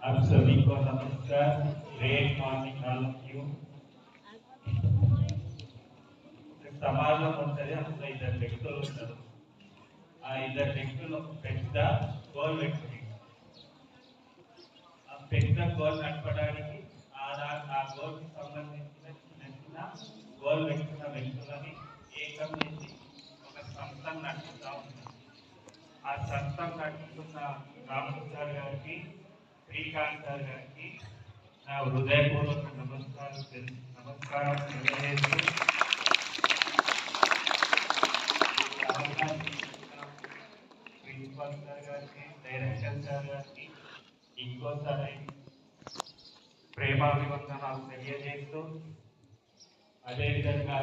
आप सभी को नमस्कार। Great morning all of you. సమాజంలో ఉంటుంది అసలు ఇద్దరు వ్యక్తులు ఉంటారు. ఆ ఇద్దరు వ్యక్తులు పెద్ద గోల్ పెట్టుకుని ఆ పెద్ద గోల్ నడపడానికి ఆ గోల్కి సంబంధించిన చిన్న చిన్న గోల్ పెట్టుకున్న వ్యక్తులని ఏకం చేసి ఒక సంస్థను నడుపుతూ ఉంటారు. ఆ సంస్థను నడుపుతున్న రాములు సార్ గారికి, శ్రీకాంత్ సార్ గారికి నా హృదయపూర్వక నమస్కారం తెలియజేస్తూ ప్రిన్సిపల్ సార్ గారికి, డైరెక్టర్ సార్ గారికి ఇంకోసారి ప్రేమాభివందనాలు తెలియజేస్తూ, అదేవిధంగా